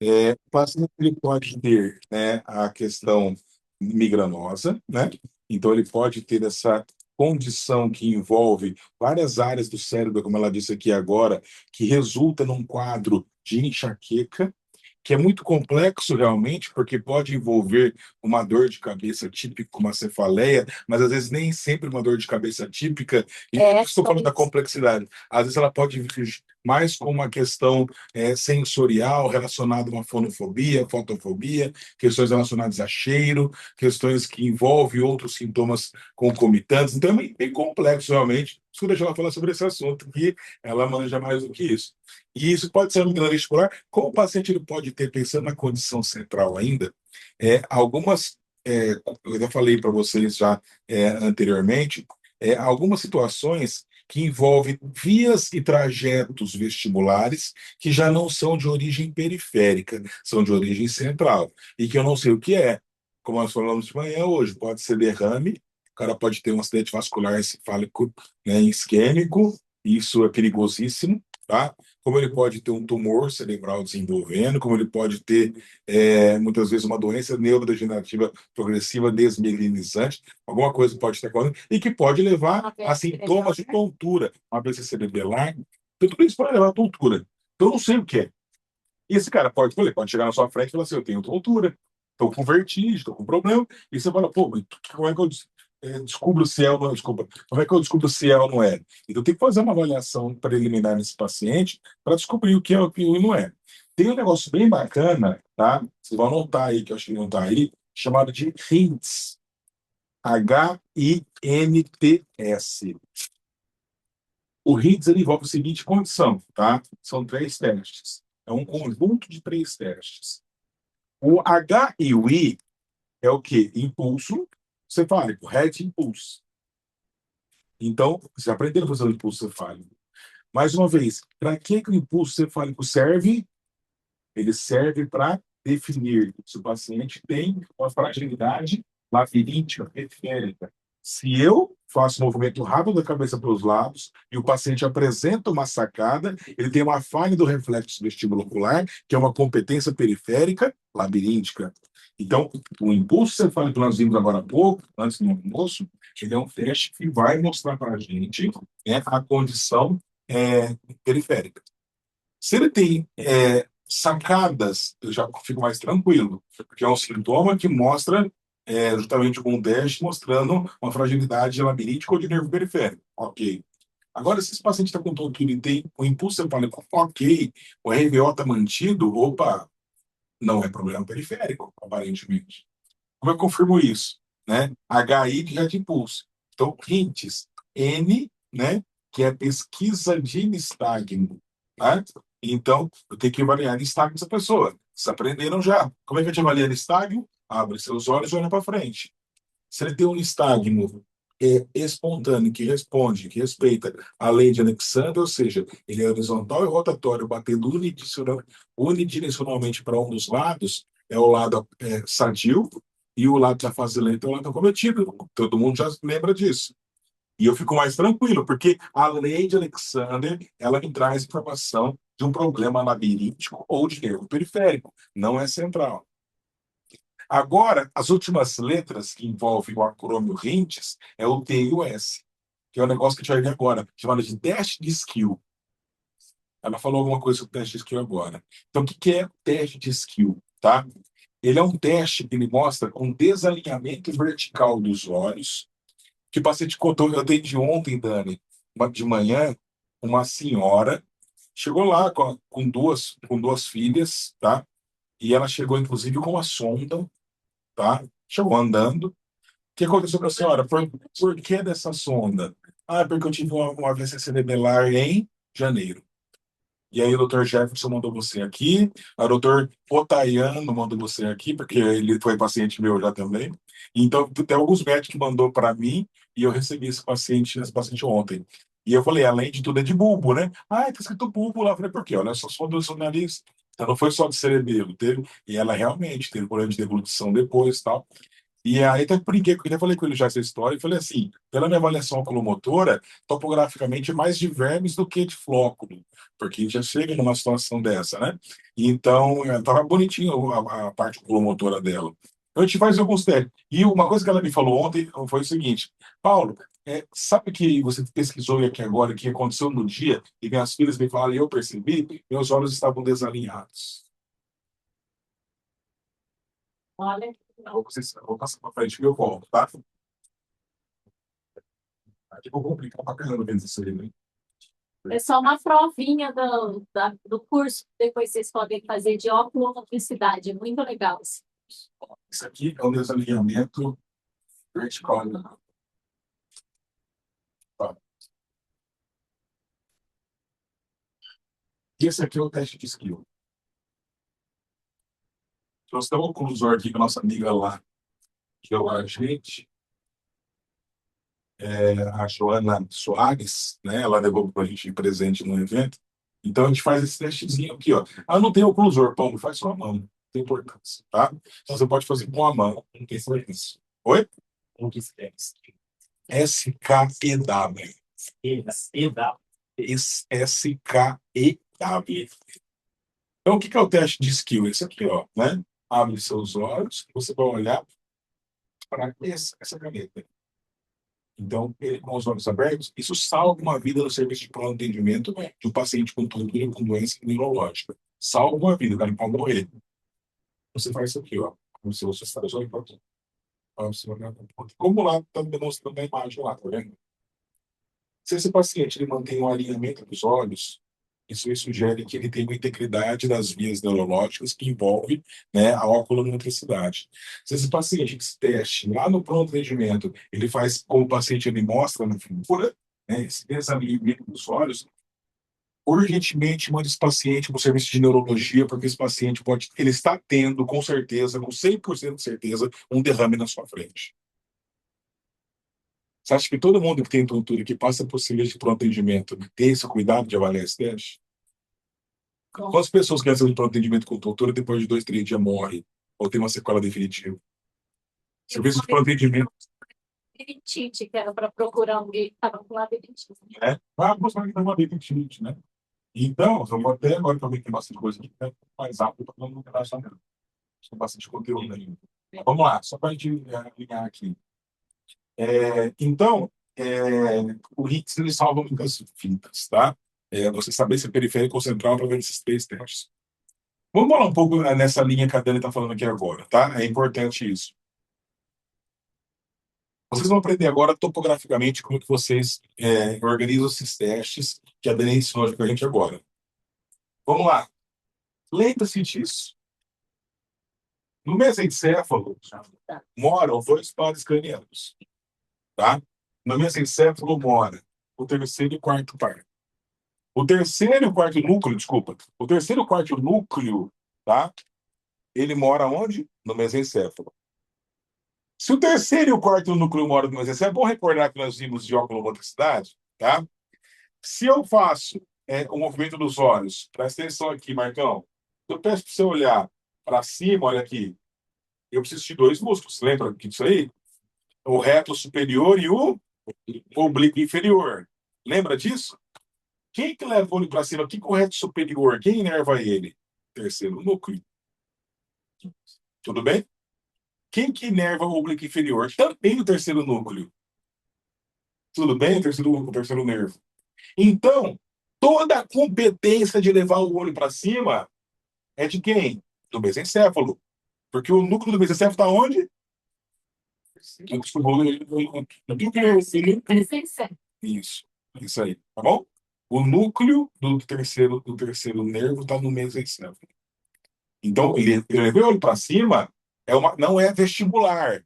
O paciente ele pode ter, né, a questão migranosa, né? Então ele pode ter essa condição que envolve várias áreas do cérebro, como ela disse aqui agora, que resulta num quadro de enxaqueca, que é muito complexo realmente, porque pode envolver uma dor de cabeça típica, uma cefaleia, mas às vezes nem sempre uma dor de cabeça típica, e estou falando da complexidade. Às vezes ela pode vir mais com uma questão sensorial relacionada a uma fonofobia, fotofobia, questões relacionadas a cheiro, questões que envolvem outros sintomas concomitantes. Então é bem complexo realmente. Isso deixa ela falar sobre esse assunto, que ela manja mais do que isso. E isso pode ser uma migrânia escolar. Como o paciente ele pode ter, pensando na condição central ainda, algumas, eu já falei para vocês já anteriormente, algumas situações que envolvem vias e trajetos vestibulares que já não são de origem periférica, são de origem central, e que eu não sei o que é. Como nós falamos de manhã hoje, pode ser derrame, o cara pode ter um acidente vascular encefálico, né, isquêmico, isso é perigosíssimo, tá? Como ele pode ter um tumor cerebral desenvolvendo, como ele pode ter, muitas vezes, uma doença neurodegenerativa progressiva desmielinizante, alguma coisa pode estar acontecendo, e que pode levar a sintomas de tontura, uma AVC cerebelar, tudo isso pode levar a tontura. Então, eu não sei o que é. E esse cara pode chegar na sua frente e falar assim, eu tenho tontura, estou com vertigem, estou com problema, e você fala, pô, mas como é que eu descubro se é ou não é? Desculpa, como é que eu descubro se é ou não é? Então tem que fazer uma avaliação preliminar nesse paciente para descobrir o que é o que não é. Tem um negócio bem bacana, tá? Vocês vão anotar aí, que eu acho que não está aí, chamado de HINTS. HINTS. O HITS ele envolve a seguinte condição, tá? São três testes. É um conjunto de três testes. O H e o I é o quê? Impulso cefálico, head impulse. Então, você aprendeu a fazer o impulso cefálico. Mais uma vez, para que o impulso cefálico serve? Ele serve para definir se o paciente tem uma fragilidade labiríntica periférica. Se eu faço um movimento rápido da cabeça para os lados e o paciente apresenta uma sacada, ele tem uma falha do reflexo vestibular ocular, que é uma competência periférica labiríntica. Então, o impulso cefálico que nós vimos agora há pouco, antes do almoço, ele é um teste que vai mostrar para a gente, né, a condição periférica. Se ele tem sacadas, eu já fico mais tranquilo, porque é um sintoma que mostra justamente um teste mostrando uma fragilidade labiríntica ou de nervo periférico. Ok. Agora, se esse paciente está com tontura e tem o impulso cefálico ok, o RVO está mantido, opa, não é problema periférico, aparentemente. Como eu confirmo isso? Né? HI de jet impulso. Então, HINTS, N, né, que é pesquisa de nistagmo. Tá? Então, eu tenho que avaliar nistagmo dessa pessoa. Vocês aprenderam já. Como é que a gente avalia nistagmo? Abre seus olhos e olha para frente. Se ele tem um nistagmo espontâneo, que responde, que respeita a lei de Alexander, ou seja, ele é horizontal e rotatório, batendo unidirecionalmente para um dos lados, é o lado sadio, e o lado da fase lenta é o lado acometido. Todo mundo já lembra disso. E eu fico mais tranquilo, porque a lei de Alexander, ela me traz informação de um problema labiríntico ou de nervo periférico, não é central. Agora, as últimas letras que envolvem o acrônimo RINTS é o T e o S, que é o negócio que a gente vai ver agora, chamado de teste de skill. Ela falou alguma coisa sobre o teste de skill agora. Então, o que é o teste de skill? Tá? Ele é um teste que ele mostra um desalinhamento vertical dos olhos, que o paciente contou, eu dei de ontem, Dani, de manhã, uma senhora chegou lá com duas filhas, tá? E ela chegou, inclusive, com uma sonda, tá? Chegou andando. O que aconteceu com a senhora? Por que dessa sonda? Ah, porque eu tive uma AVC cerebelar em janeiro. E aí o doutor Jefferson mandou você aqui, o doutor Otaiano mandou você aqui, porque ele foi paciente meu já também. Então, tem alguns médicos que mandou para mim e eu recebi esse paciente ontem. E eu falei, além de tudo, é de bulbo, né? Ah, tá escrito bulbo lá. Eu falei, por quê? Olha só, só do seu nariz. Então, não foi só de cerebelo, teve, e ela realmente teve problema de deglutição depois e tal. E aí até brinquei, porque eu falei com ele já essa história, e falei assim, pela minha avaliação oculomotora, topograficamente é mais de vermes do que de flóculo, porque já chega numa situação dessa, né? Então, tava bonitinho a parte oculomotora dela. Então, a gente faz alguns testes. E uma coisa que ela me falou ontem foi o seguinte, Paulo, sabe que você pesquisou aqui agora, o que aconteceu no dia, e minhas filhas me falaram, e eu percebi, meus olhos estavam desalinhados. Olha, Eu vou passar para frente que eu volto, tá? Aqui eu vou complicar pra caramba vendo isso aí, né? é só uma provinha do curso, depois vocês podem fazer de oculomotricidade, é muito legal. Isso aqui é um desalinhamento vertical, né? Tá. E esse aqui é o teste de skill. Nós estamos com o conclusor aqui com a nossa amiga lá, que é a gente, a Joana Soares, né? Ela levou para a gente de presente no evento. Então a gente faz esse testezinho aqui, ó. Ah, não tem oclusor, Paulo, faz com a mão. Não tem importância, tá? Então você pode fazer com a mão, não tem importância. Oi? Um que escreve. SKEW. SKEW. Então, o que é o teste de skill? Esse aqui, ó, né? Abre seus olhos, você vai olhar para essa caneta. Então, ele, com os olhos abertos, isso salva uma vida no serviço de pronto atendimento de um paciente com tontura com doença neurológica. Salva uma vida, o cara não pode morrer. Você faz isso aqui, ó. Como se você estivesse olhando para como lá está demonstrando a imagem lá, tá vendo? Se esse paciente ele mantém um alinhamento dos olhos, isso aí sugere que ele tem uma integridade das vias neurológicas que envolve, né, a oculomotricidade. Se esse paciente que se teste lá no pronto atendimento, ele faz como o paciente ele mostra na figura, né, esse desalinhamento dos olhos, urgentemente manda esse paciente para o serviço de neurologia, porque esse paciente pode, ele está tendo, com certeza, com 100% de certeza, um derrame na sua frente. Você acha que todo mundo que tem tontura, que passa por serviço de pronto atendimento, tem esse cuidado de avaliar esse teste? Quantas pessoas que recebem pronto atendimento com tontura depois de 2, 3 dias morrem ou tem uma sequela definitiva? Serviço de pronto atendimento, Labirintite, que era para procurar alguém que estava com labirintite. né? Vai mostrar que tem uma definitivamente, né? Então, eu vou até agora também tem bastante coisa aqui, né? Mais rápido para não mudar essa mesmo. Tem bastante conteúdo aí. Vamos lá, só para a gente alinhar aqui. Então, o RITS ele salva muitas vidas, tá? Você saber se é periférico ou central para ver esses 3 testes. Vamos falar um pouco nessa linha que a Dani está falando aqui agora, tá? É importante isso. Vocês vão aprender agora topograficamente como que vocês organizam esses testes que a Dani ensinou para a gente agora. Vamos lá. Lembre-se disso. No mesencéfalo moram 2 pares cranianos, tá? No mesencéfalo mora o terceiro e o quarto par. O terceiro e o quarto núcleo, desculpa, o terceiro e o quarto núcleo, tá? Ele mora onde? No mesencéfalo. Se o terceiro e o quarto núcleo moram no mesencéfalo, é bom recordar que nós vimos de oculomotricidade, tá? Se eu faço o movimento dos olhos, presta atenção aqui, Marcão. Eu peço para você olhar para cima, olha aqui. Eu preciso de 2 músculos, lembra disso aí? O reto superior e o oblíquo inferior. Lembra disso? Quem que leva o olho para cima? Quem que é o reto superior? Quem inerva ele? Terceiro núcleo. Tudo bem? Quem que inerva o oblíquo inferior? Também o terceiro núcleo. Tudo bem? O terceiro nervo. Então, toda a competência de levar o olho para cima é de quem? Do mesencéfalo. Porque o núcleo do mesencéfalo está onde? Isso, isso aí, tá bom? O núcleo do terceiro nervo está no mesencéfalo. Então, ele levar o olho para cima não é vestibular.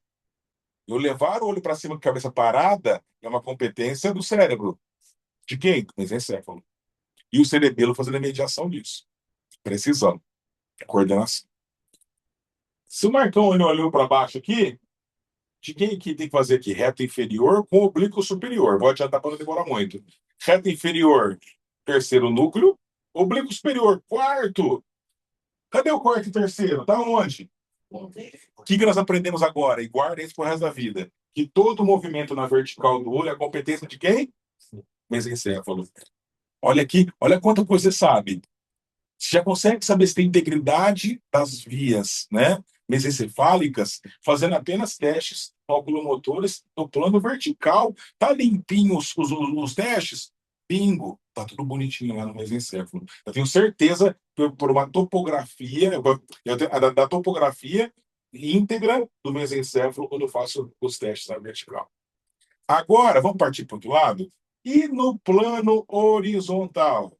Eu levar o olho para cima com a cabeça parada é uma competência do cérebro. De quem? Do mesencéfalo. E o cerebelo fazendo a mediação disso. Precisão. Coordenação. Se o Marcão olhou para baixo aqui, de quem que tem que fazer aqui? Reto inferior com oblíquo superior. Vou adiantar para não demorar muito. Reto inferior, terceiro núcleo. Oblíquo superior, quarto. Cadê o quarto e terceiro? Tá onde? O que nós aprendemos agora? E guarda isso pro resto da vida. Que todo movimento na vertical do olho é competência de quem? Mesencéfalo. Olha aqui, olha quanta coisa você sabe. Você já consegue saber se tem integridade das vias, né, mesencefálicas, fazendo apenas testes oculomotores no plano vertical. Tá limpinho os testes? Bingo, tá tudo bonitinho lá no mesencéfalo. Eu tenho certeza, por uma topografia, da topografia íntegra do mesencéfalo quando eu faço os testes na vertical. Agora, vamos partir para o outro lado? E no plano horizontal?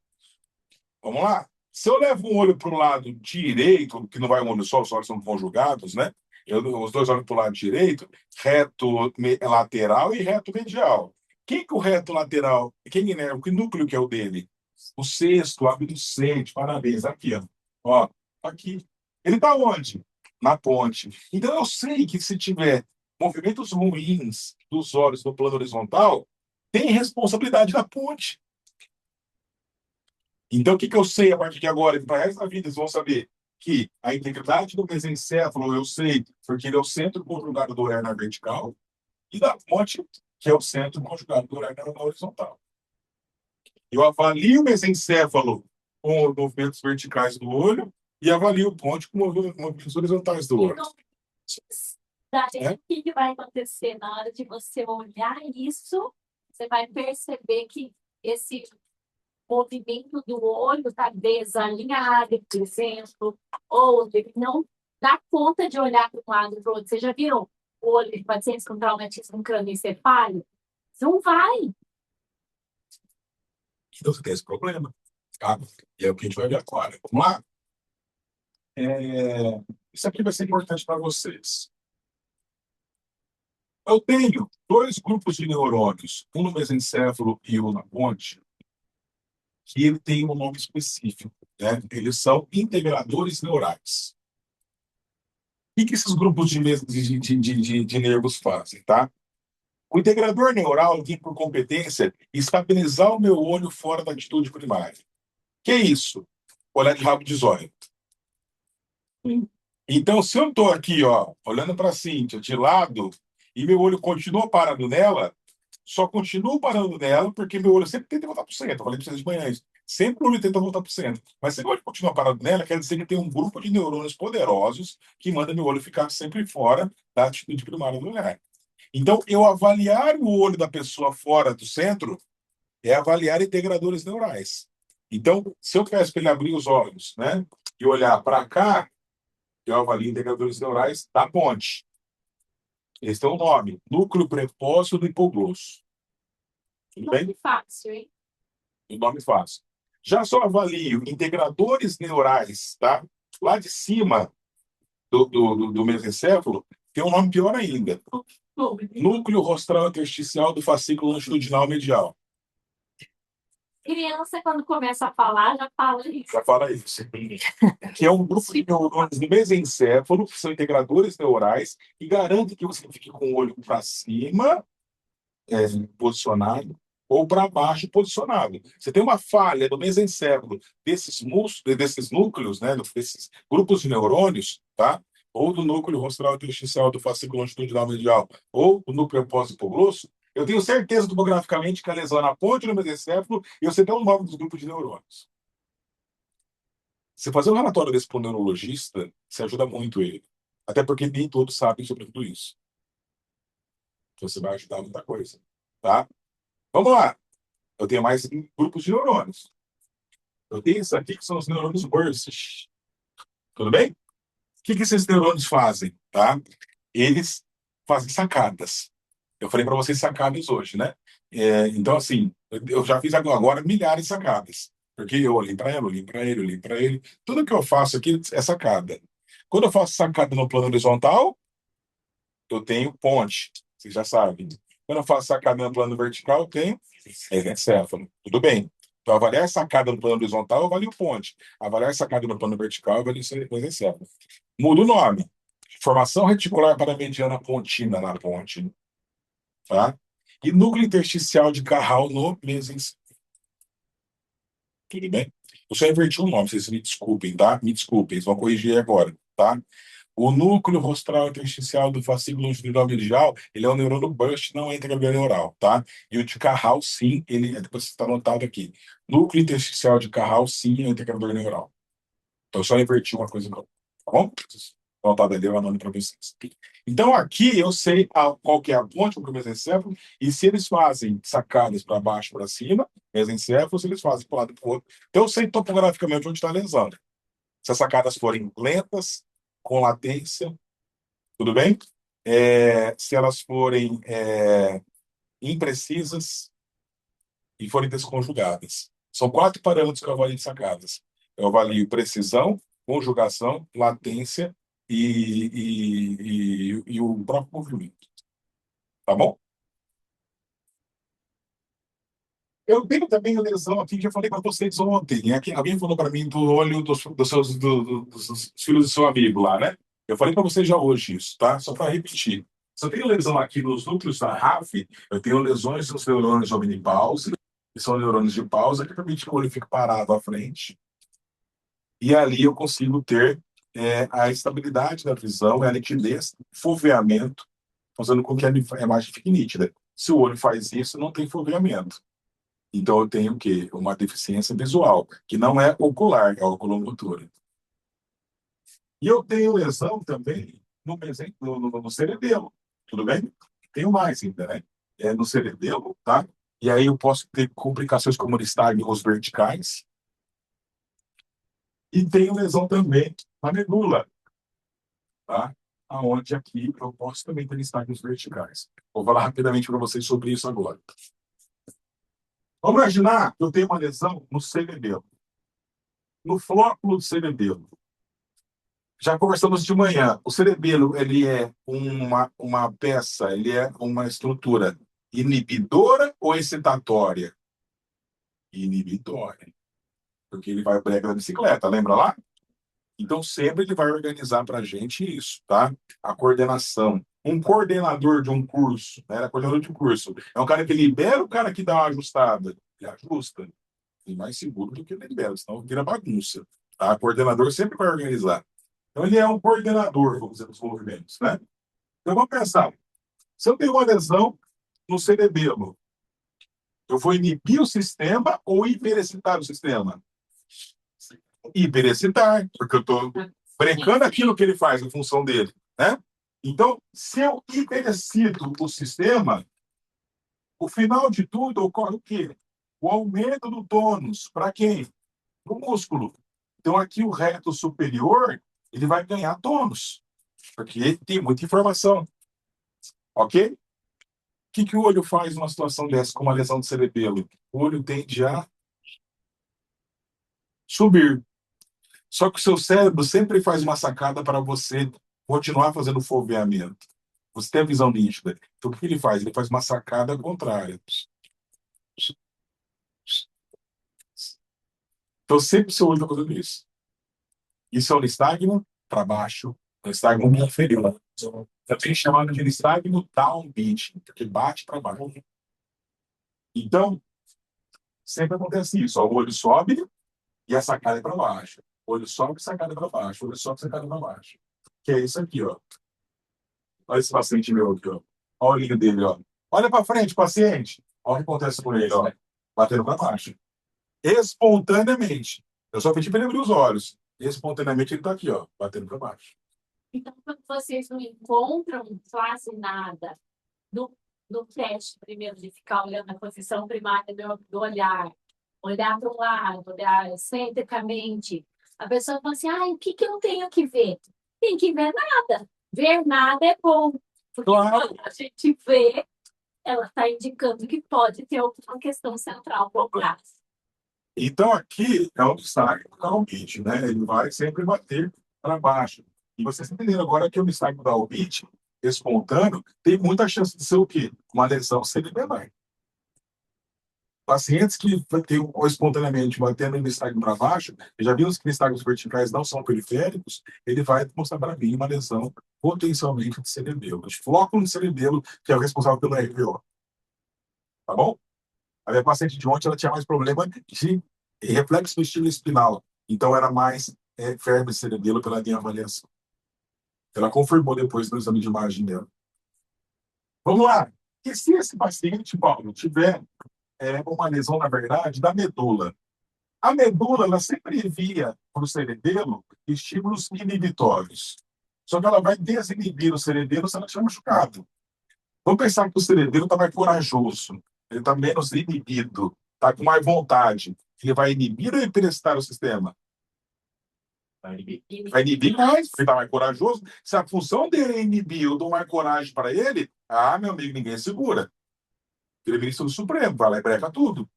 Vamos lá? Se eu levo um olho para o lado direito, que não vai um olho só, os olhos são conjugados, né? Os dois olhos para o lado direito, reto lateral e reto medial. Quem que é o reto lateral? Quem é? Que núcleo que é o dele? O sexto, abducente, parabéns. Aqui, ó. Ó, aqui. Ele está onde? Na ponte. Então eu sei que se tiver movimentos ruins dos olhos no plano horizontal, tem responsabilidade da ponte. Então, o que eu sei a partir de agora? Para o resto da vida, eles vão saber que a integridade do mesencéfalo, eu sei, porque ele é o centro conjugado do olhar na vertical, e da ponte, que é o centro conjugado do olhar na horizontal. Eu avalio o mesencéfalo com movimentos verticais do olho e avalio o ponte com movimentos horizontais do olho. Então, daí, o que vai acontecer na hora de você olhar isso? Você vai perceber que esse movimento do olho está desalinhado, por exemplo, ou ele não dá conta de olhar para um lado e para o outro. Você já viu o olho de pacientes com traumatismo crânioencefálico? Não vai. Então, você tem esse problema. Tá? E é o que a gente vai ver agora. Vamos lá? Isso aqui vai ser importante para vocês. Eu tenho dois grupos de neurônios, um no mesencéfalo e um na ponte, que ele tem um nome específico, né? Eles são integradores neurais. O que esses grupos de nervos fazem, tá? O integrador neural tem por competência estabilizar o meu olho fora da atitude primária. Que é isso? Olhar de rabo de zóio. Então, se eu estou aqui, ó, olhando para a Cíntia de lado, e meu olho continua parado nela, só continuo parando nela porque meu olho sempre tenta voltar para o centro. Eu falei para vocês de manhã isso. Sempre o olho tenta voltar para o centro. Mas se meu olho continua parado nela, quer dizer que tem um grupo de neurônios poderosos que manda meu olho ficar sempre fora da atitude primária do olhar. Então, eu avaliar o olho da pessoa fora do centro é avaliar integradores neurais. Então, se eu peço para ele abrir os olhos, né, e olhar para cá, eu avalio integradores neurais da ponte. Esse é o nome, núcleo prepósito do hipoglosso. Tudo bem? Nome fácil, hein? O nome fácil. Já só avalio integradores neurais, tá? Lá de cima do mesencéfalo, tem um nome pior ainda. Núcleo rostral intersticial do fascículo longitudinal medial. Criança, quando começa a falar, já fala isso. Já fala isso. Que é um grupo de neurônios no mesencéfalo, que são integradores neurais, e garante que você fique com o olho para cima, posicionado, ou para baixo, posicionado. Você tem uma falha no mesencéfalo desses músculos, desses núcleos, né, desses grupos de neurônios, tá? Ou do núcleo rostral intersticial do fascículo longitudinal medial, ou do núcleo apósito hipoglosso, eu tenho certeza topograficamente que a lesão é na ponte do mesencéfalo e você tem um nome dos grupos de neurônios. Você fazer um relatório desse para um neurologista, você ajuda muito ele. Até porque nem todos sabem sobre tudo isso. Você vai ajudar muita coisa, tá? Vamos lá. Eu tenho mais grupos de neurônios. Eu tenho isso aqui que são os neurônios Burst. Tudo bem? O que esses neurônios fazem, tá? Eles fazem sacadas. Eu falei para vocês sacadas hoje, né? Então, assim, eu já fiz agora milhares de sacadas. Porque eu olhei para ele, olhei para ele, olhei para ele. Tudo que eu faço aqui é sacada. Quando eu faço sacada no plano horizontal, eu tenho ponte. Vocês já sabem. Quando eu faço sacada no plano vertical, eu tenho encéfalo. Tudo bem. Então, avaliar sacada no plano horizontal, eu avalio ponte. Avaliar sacada no plano vertical, eu avalio encéfalo. Muda o nome. Formação reticular paramediana pontina na ponte. Tá? E núcleo intersticial de Carral no mesencéfalo. Tudo bem? Eu só inverti o nome, vocês me desculpem, tá? Me desculpem, eles vão corrigir agora, tá? O núcleo rostral intersticial do fascículo longitudinal, ele é um neurônio burst, não é intragranular neural, tá? E o de Carral, sim, ele, depois está anotado aqui. Núcleo intersticial de Carral, sim, é um integrador neural. Então, eu só inverti uma coisa, não. Tá bom? Anotado ali, eu anoto para vocês. Então, aqui eu sei qual que é a ponte para o mesencéfalo, e se eles fazem sacadas para baixo, para cima, mesencéfalo, se eles fazem para o lado para o outro. Então, eu sei topograficamente onde está a lesão. Se as sacadas forem lentas, com latência, tudo bem? Se elas forem imprecisas e forem desconjugadas. São 4 parâmetros que eu avalio de sacadas. Eu avalio precisão, conjugação, latência e o próprio movimento. Tá bom? Eu tenho também a lesão aqui que eu falei para vocês ontem. Né? Alguém falou para mim do olho dos filhos do seu amigo lá, né? Eu falei para vocês já hoje isso, tá? Só para repetir. Se eu tenho lesão aqui nos núcleos da RAF, eu tenho lesões nos neurônios omnipause, que são neurônios de pausa, que permitem que o olho fique parado à frente. E ali eu consigo ter a estabilidade da visão, a nitidez, foveamento, fazendo com que a imagem fique nítida. Se o olho faz isso, não tem foveamento. Então, eu tenho o quê? Uma deficiência visual, que não é ocular, é oculomotora. E eu tenho lesão também no cerebelo, tudo bem? Tenho mais ainda, né? No cerebelo, tá? E aí eu posso ter complicações como nistagmos verticais. E tenho lesão também na medula, tá? Aonde aqui eu posso também ter nistagmos verticais. Vou falar rapidamente para vocês sobre isso agora. Vamos imaginar que eu tenho uma lesão no cerebelo, no flóculo do cerebelo. Já conversamos de manhã. O cerebelo, ele é uma peça, ele é uma estrutura inibidora ou excitatória? Inibitória. Porque ele vai brega da bicicleta, lembra lá? Então, sempre ele vai organizar para a gente isso, tá? A coordenação. Um coordenador de um curso, né? Coordenador de um curso. É um cara que libera, o cara que dá uma ajustada. Ele ajusta. É mais seguro do que ele libera, senão vira bagunça. Tá? O coordenador sempre vai organizar. Então, ele é um coordenador, vamos dizer, dos movimentos, né? Então, vamos pensar. Se eu tenho uma lesão no cerebelo, eu vou inibir o sistema ou hiperexcitar o sistema? Hiperexcitar, porque eu estou brecando aquilo que ele faz, a função dele, né? Então, se eu hiperexcito o sistema, o final de tudo ocorre o quê? O aumento do tônus. Para quem? Para o músculo. Então, aqui o reto superior, ele vai ganhar tônus, porque tem muita informação. Ok? O que o olho faz numa situação dessa, com uma lesão de cerebelo? O olho tende a subir. Só que o seu cérebro sempre faz uma sacada para você continuar fazendo foveamento. Você tem a visão nítida. Então, o que ele faz? Ele faz uma sacada contrária. Então, sempre o seu olho está fazendo isso. Isso é o nistagmo para baixo, o nistagmo inferior. Também chamado de nistagmo downbeat, porque bate para baixo. Então, sempre acontece isso. O olho sobe e a sacada é para baixo. O olho sobe e sacada para baixo. O olho sobe e sacada para baixo. Que é isso aqui, ó. Olha esse paciente meu aqui, ó. Olha o olhinho dele, ó. Olha para frente, paciente. Olha o que acontece com ele, ó. Batendo para baixo. Espontaneamente. Eu só pedi para ele abrir os olhos. Espontaneamente ele está aqui, ó, batendo para baixo. Então, quando vocês não encontram quase nada no teste, primeiro, de ficar olhando a posição primária do olhar para um lado, olhar centricamente, a pessoa fala assim, o que eu tenho que ver? Tem que ver nada. Ver nada é bom. Porque Claro. quando a gente vê, ela está indicando que pode ter alguma questão central por trás. Então, aqui é o destaque do Dalbit, né? Ele vai sempre bater para baixo. E vocês entenderam agora que o destaque do Dalbit, espontâneo, tem muita chance de ser o quê? Uma lesão cerebral. Pacientes que têm espontaneamente batendo o nistagmo para baixo, já vimos que nistagmos verticais não são periféricos, ele vai mostrar para mim uma lesão potencialmente de cerebelo, de flóculo de cerebelo, que é o responsável pelo RPO. Tá bom? A minha paciente de ontem ela tinha mais problema de reflexo do estilo espinal, então era mais verme cerebelo pela minha avaliação. Ela confirmou depois no exame de imagem dela. Vamos lá. E se esse paciente, Paulo, tiver uma lesão, na verdade, da medula? A medula, ela sempre envia para o cerebelo estímulos inibitórios. Só que ela vai desinibir o cerebelo se ela estiver machucado. Vamos pensar que o cerebelo está mais corajoso, ele está menos inibido, está com mais vontade. Ele vai inibir ou emprestar o sistema? Vai inibir mais, porque está mais corajoso. Se a função dele é inibir, eu dou mais coragem para ele, meu amigo, ninguém segura. Ele é ministro do Supremo, vai lá e breca tudo.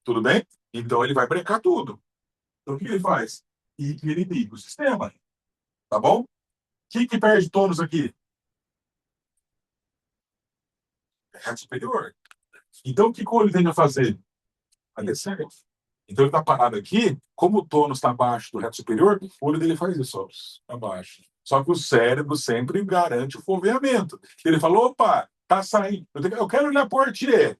Tudo bem? Então ele vai brecar tudo. Então o que ele faz? E ele inibe o sistema. Tá bom? Quem que perde tônus aqui? É a superior. Então o que o olho tem a fazer? A descer. Então ele está parado aqui, como o tônus está abaixo do reto superior, o olho dele faz isso, ó, abaixo. Só que o cérebro sempre garante o foveamento. Ele falou, opa, tá saindo. Eu quero olhar para o Artier.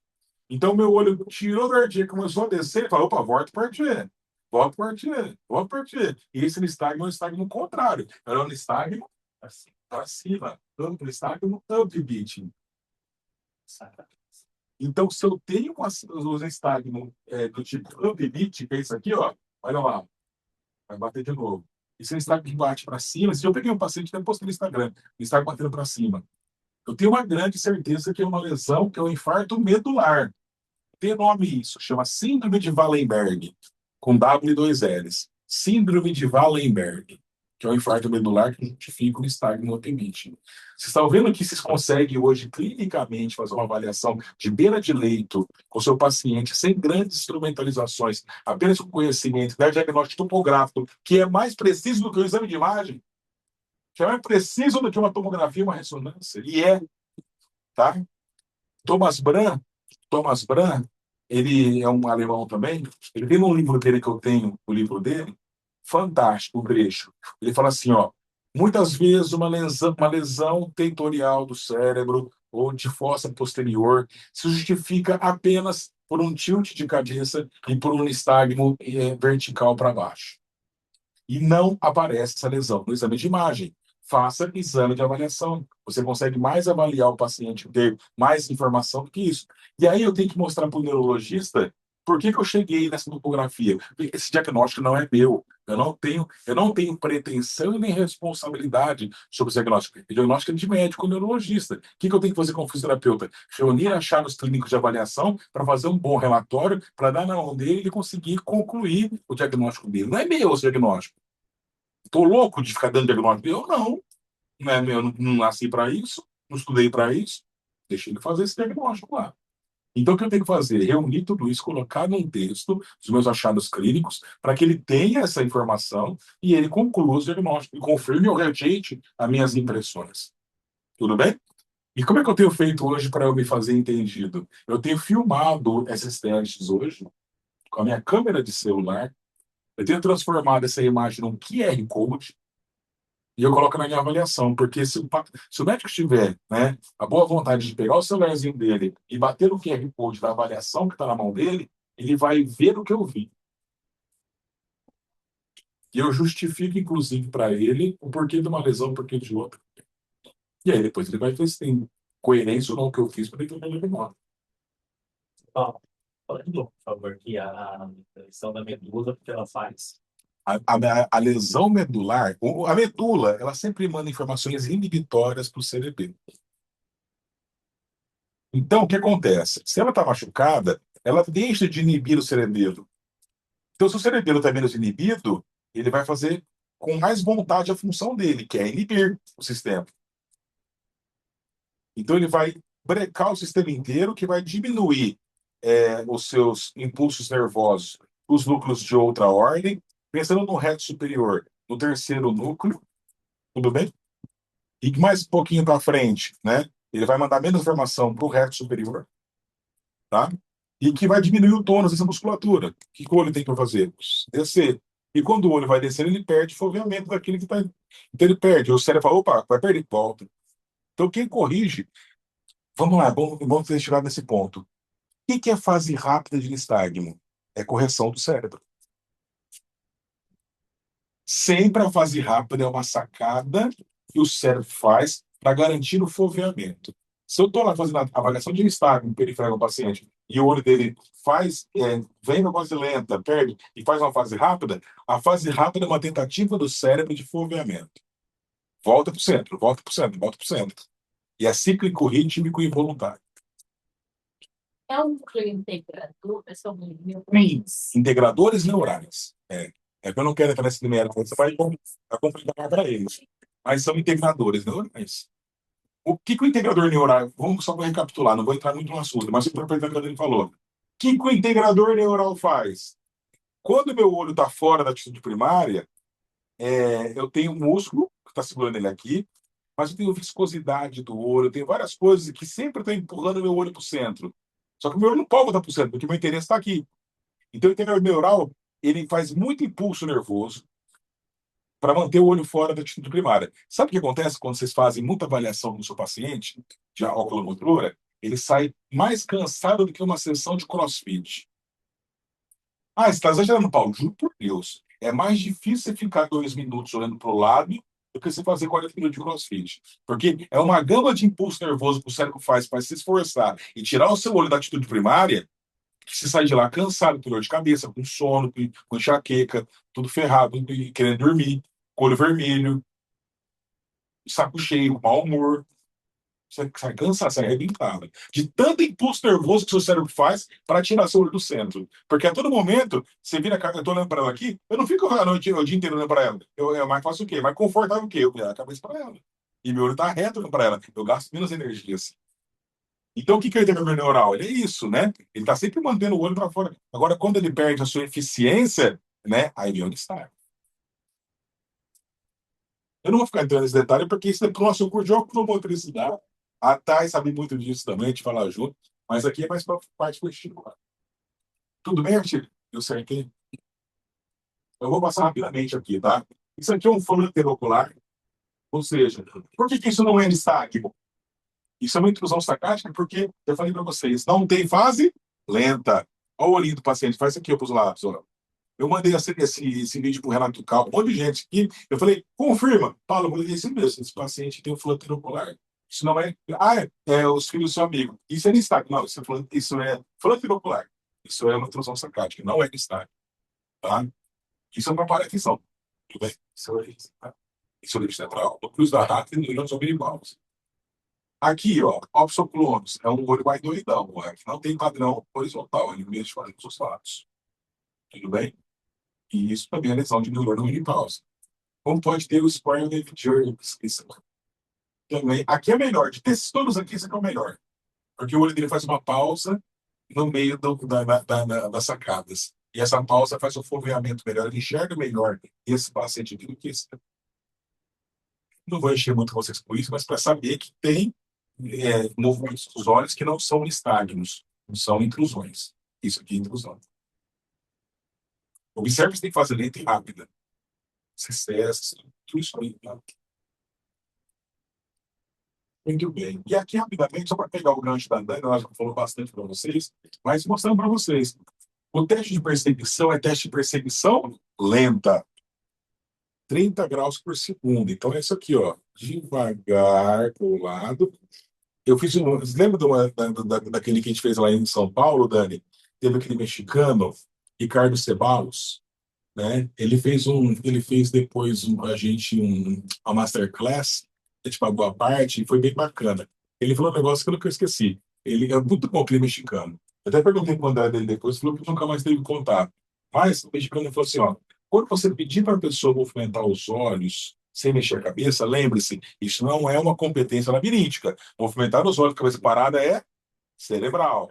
Então meu olho tirou do Artier, começou a descer, ele falou, opa, volta para o Artier. Volta para o Artier. Volta para o Artier. E esse nistagmo é um nistagmo contrário. Era um nistagmo assim, para cima. Amplo nistagmo, upbeating. Então, se eu tenho os nistagmo do tipo upbeat, que é isso aqui, ó, olha lá, vai bater de novo. Esse nistagmo que bate para cima, se eu peguei um paciente que postei no Instagram, nistagmo batendo para cima, eu tenho uma grande certeza que é uma lesão, que é um infarto medular. Tem nome isso, chama Síndrome de Wallenberg, com W e dois L's. Síndrome de Wallenberg, que é um infarto medular que identifica o nistagmo upbeat. Vocês estão vendo que vocês conseguem hoje, clinicamente, fazer uma avaliação de beira de leito com o seu paciente, sem grandes instrumentalizações, apenas com conhecimento, dar diagnóstico topográfico, que é mais preciso do que o exame de imagem, que é mais preciso do que uma tomografia e uma ressonância. E tá? Thomas Brahn, ele é um alemão também. Ele tem um livro dele que eu tenho, o livro dele, fantástico, um trecho. Ele fala assim, ó, muitas vezes uma lesão tentorial do cérebro ou de fossa posterior se justifica apenas por um tilt de cabeça e por um nistagmo vertical para baixo. E não aparece essa lesão no exame de imagem. Faça exame de avaliação. Você consegue mais avaliar o paciente, ter mais informação do que isso. E aí eu tenho que mostrar para o neurologista por que eu cheguei nessa topografia. Esse diagnóstico não é meu. Eu não tenho pretensão e nem responsabilidade sobre esse diagnóstico. O diagnóstico é de médico neurologista. O que eu tenho que fazer como fisioterapeuta? Reunir achados clínicos de avaliação para fazer um bom relatório, para dar na mão dele e conseguir concluir o diagnóstico dele. Não é meu esse diagnóstico. Estou louco de ficar dando diagnóstico. Eu não. Não é meu, não nasci para isso, não estudei para isso. Deixei ele fazer esse diagnóstico lá. Então, o que eu tenho que fazer? Reunir tudo isso, colocar num texto os meus achados clínicos, para que ele tenha essa informação e ele conclua o diagnóstico e confirme ou rejeite as minhas impressões. Tudo bem? E como é que eu tenho feito hoje para eu me fazer entendido? Eu tenho filmado esses testes hoje com a minha câmera de celular. Eu tenho transformado essa imagem num QR Code e eu coloco na minha avaliação, porque se o médico tiver, né, a boa vontade de pegar o celularzinho dele e bater no QR Code da avaliação que está na mão dele, ele vai ver o que eu vi. E eu justifico, inclusive, para ele o porquê de uma lesão, o porquê de outra. E aí depois ele vai ver se tem coerência ou não o que eu fiz para ele entender melhor. Fala de novo, por favor, que a lesão da medula, o que ela faz? A lesão medular, a medula, ela sempre manda informações inibitórias para o cerebelo. Então, o que acontece? Se ela está machucada, ela deixa de inibir o cerebelo. Então, se o cerebelo está menos inibido, ele vai fazer com mais vontade a função dele, que é inibir o sistema. Então, ele vai brecar o sistema inteiro, que vai diminuir os seus impulsos nervosos, os núcleos de outra ordem, pensando no reto superior, no terceiro núcleo, tudo bem? E mais um pouquinho para frente, né? Ele vai mandar menos informação para o reto superior, tá? E que vai diminuir o tônus dessa musculatura. O que o olho tem para fazer? Descer. E quando o olho vai descendo, ele perde o foveamento daquele que está. Então ele perde. O cérebro fala, opa, vai perder, volta. Então quem corrige. Vamos lá, vamos ter chegado nesse ponto. O que é fase rápida de nistagmo? É correção do cérebro. Sempre a fase rápida é uma sacada que o cérebro faz para garantir o foveamento. Se eu estou lá fazendo a avaliação de nistagmo periférico do paciente e o olho dele vem numa fase lenta, perde e faz uma fase rápida, a fase rápida é uma tentativa do cérebro de foveamento. Volta para o centro, volta para o centro, volta para o centro. E é cíclico, rítmico e involuntário. É um núcleo integrador, pessoal, Integradores neurais. É que eu não quero entrar nesse número, você vai complicar para eles. Mas são integradores neurais. O que o integrador neural... Vamos só recapitular, não vou entrar muito no assunto, mas interpretando o que ele falou. O que o integrador neural faz? Quando meu olho está fora da atitude primária, eu tenho um músculo que está segurando ele aqui, mas eu tenho viscosidade do olho, eu tenho várias coisas que sempre estão empurrando meu olho para o centro. Só que o meu olho não pode voltar para o centro, porque o meu interesse está aqui. Então, o integrador neural, ele faz muito impulso nervoso para manter o olho fora da atitude primária. Sabe o que acontece quando vocês fazem muita avaliação no seu paciente, de oculomotora? Ele sai mais cansado do que uma sessão de crossfit. Você está exagerando, Paulo. Juro por Deus. É mais difícil você ficar 2 minutos olhando para o lado do que você fazer 40 minutos de crossfit. Porque é uma gama de impulso nervoso que o cérebro faz para se esforçar e tirar o seu olho da atitude primária, que você sai de lá cansado, com dor de cabeça, com sono, com enxaqueca, tudo ferrado, querendo dormir, com olho vermelho, saco cheio, mau humor. Você sai cansado, sai arrebentado. De tanto impulso nervoso que o seu cérebro faz para tirar seu olho do centro. Porque a todo momento, você vira a cara, eu estou olhando para ela aqui, eu não fico a noite, o dia inteiro olhando para ela. Eu mais faço o quê? Mais confortável o quê? Eu viro a cabeça para ela. E meu olho está reto olhando para ela. Eu gasto menos energias. Então, o que é o integrador neural? Ele é isso, né? Ele está sempre mantendo o olho para fora. Agora, quando ele perde a sua eficiência, né? Aí vem onde está. Eu não vou ficar entrando nesse detalhe, porque isso é para o nosso curso de oculomotricidade. A Thay sabe muito disso também, de falar junto. Mas aqui é mais para a parte vestibular. Tudo bem, Artigo? Deu certo aí? Eu vou passar rapidamente aqui, tá? Isso aqui é um fluxo interocular. Ou seja, por que isso não é nistagmo? Isso é uma intrusão sacática porque, eu falei para vocês, não tem fase lenta. Olha o olhinho do paciente, faz isso aqui para os lados. Ó. Eu mandei esse vídeo para o Renato Cal, um monte de gente aqui. Eu falei, confirma. Paulo, eu falei, isso mesmo, esse paciente tem um fluxo interocular. Isso não é... os filhos do seu amigo. Isso é nistagmo. Não, isso é fluxo interocular. Isso é uma intrusão sacática, não é nistagmo. Tá? Isso é uma paraquisão. Tudo bem? Isso é o central. O cruz da rata e no não são minimaus. Aqui, ó, opsoculones, é um olho mais doidão, que não tem padrão horizontal, ele mesmo faz os lados. Tudo bem? E isso também é lesão de neurônio menipausa. Como pode ter o Spring Journey, também. Aqui é melhor, de desses todos aqui, esse aqui é o melhor. Porque o olho dele faz uma pausa no meio das sacadas. E essa pausa faz o foveamento melhor, ele enxerga melhor esse paciente do que esse. Não vou encher muito vocês com isso, mas para saber que tem movimentos dos olhos que não são nistagmos, não são intrusões. Isso aqui é intrusão. Observe que você tem que fazer lenta e rápida. Sucesso, tudo isso aí. Tá? Muito bem. E aqui, rapidamente, só para pegar o gancho da Dani, eu acho que falou bastante para vocês, mas mostrando para vocês. O teste de perseguição é teste de perseguição lenta. 30 graus por segundo. Então, é isso aqui, ó. Devagar para o lado. Eu fiz um. Você lembra daquele que a gente fez lá em São Paulo, Dani? Teve aquele mexicano, Ricardo Ceballos, né? Ele fez depois uma masterclass, a gente pagou a parte e foi bem bacana. Ele falou um negócio que eu nunca esqueci. Ele é muito bom, aquele mexicano. Eu até perguntei para o André dele depois, falou que nunca mais teve contato. Mas o mexicano falou assim: ó, quando você pedir para a pessoa movimentar os olhos sem mexer a cabeça, lembre-se, isso não é uma competência labiríntica. Movimentar os olhos com a cabeça parada é cerebral.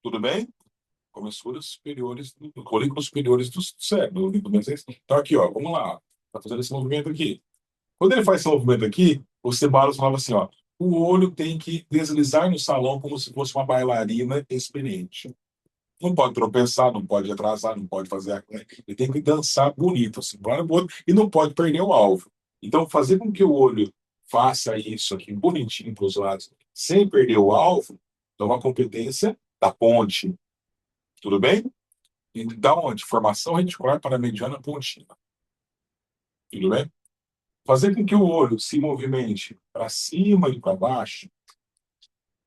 Tudo bem? Comissuras superiores, colículos superiores do cérebro. Então, aqui, ó, vamos lá. Está fazendo esse movimento aqui. Quando ele faz esse movimento aqui, o Ceballos falava assim, ó, o olho tem que deslizar no salão como se fosse uma bailarina experiente. Não pode tropeçar, não pode atrasar, não pode fazer... Ele tem que dançar bonito, assim, e não pode perder o alvo. Então, fazer com que o olho faça isso aqui bonitinho para os lados, sem perder o alvo, é uma competência da ponte. Tudo bem? E da onde? Formação reticular para a mediana pontina. Tudo bem? Fazer com que o olho se movimente para cima e para baixo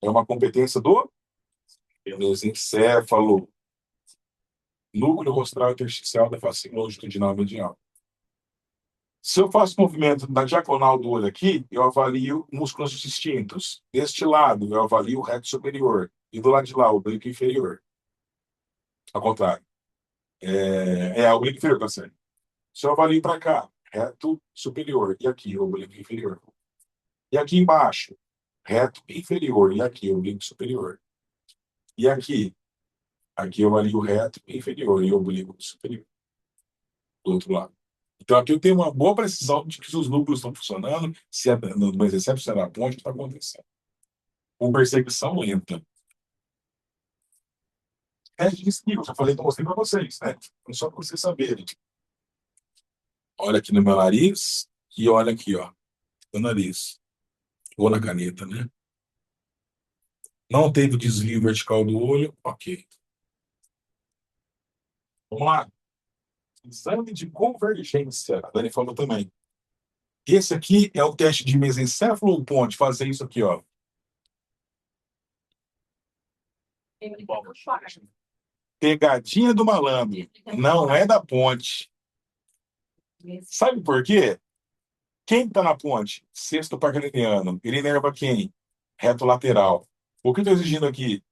é uma competência do mesencéfalo, núcleo rostral intersticial da face longitudinal medial. Se eu faço movimento na diagonal do olho aqui, eu avalio músculos distintos. Deste lado, eu avalio o reto superior. E do lado de lá, o oblíquo inferior. Ao contrário. É o oblíquo inferior, tá certo? Se eu avalio para cá, reto superior. E aqui, o oblíquo inferior. E aqui embaixo, reto inferior. E aqui, o oblíquo superior. E aqui eu avalio o reto inferior e o oblíquo superior. Do outro lado. Então, aqui eu tenho uma boa precisão de que os núcleos estão funcionando, se é no mesencéfalo, se é na ponte, o que está acontecendo. Com perseguição lenta. É disso que eu já falei, mostrei para vocês, né? Só para vocês saberem. Olha aqui no meu nariz e olha aqui, ó, no nariz. Ou na caneta, né? Não teve desvio vertical do olho, ok. Vamos lá. Exame de convergência. A Dani falou também. Esse aqui é o teste de mesencéfalo ou ponte? Fazer isso aqui, ó. Pegadinha do malandro. Não é da ponte. Sabe por quê? Quem está na ponte? Sexto paracraniano. Ele inerva quem? Reto lateral. O que eu estou exigindo aqui?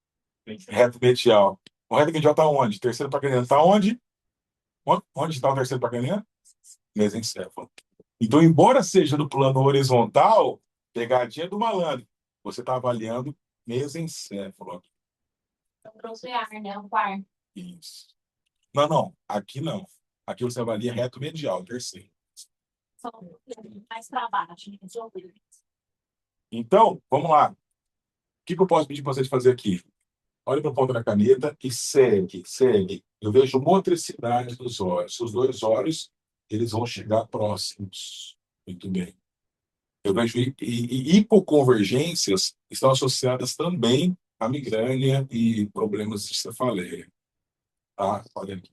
Reto medial. O reto medial está onde? Terceiro paracraniano. Está onde? Onde está o terceiro paracraniano? Mesencéfalo. Então, embora seja no plano horizontal, pegadinha do malandro. Você está avaliando mesencéfalo. Pronunciar, né? O quarto. Isso. Não, não. Aqui não. Aqui você avalia reto medial, terceiro. Mais para baixo. Então, vamos lá. O que eu posso pedir para vocês fazer aqui? Olha para a ponta da caneta e segue, segue. Eu vejo motricidade dos olhos. Os dois olhos, eles vão chegar próximos. Muito bem. Eu vejo hipoconvergências estão associadas também à migrânia e problemas de cefaleia. Tá? Olha aqui.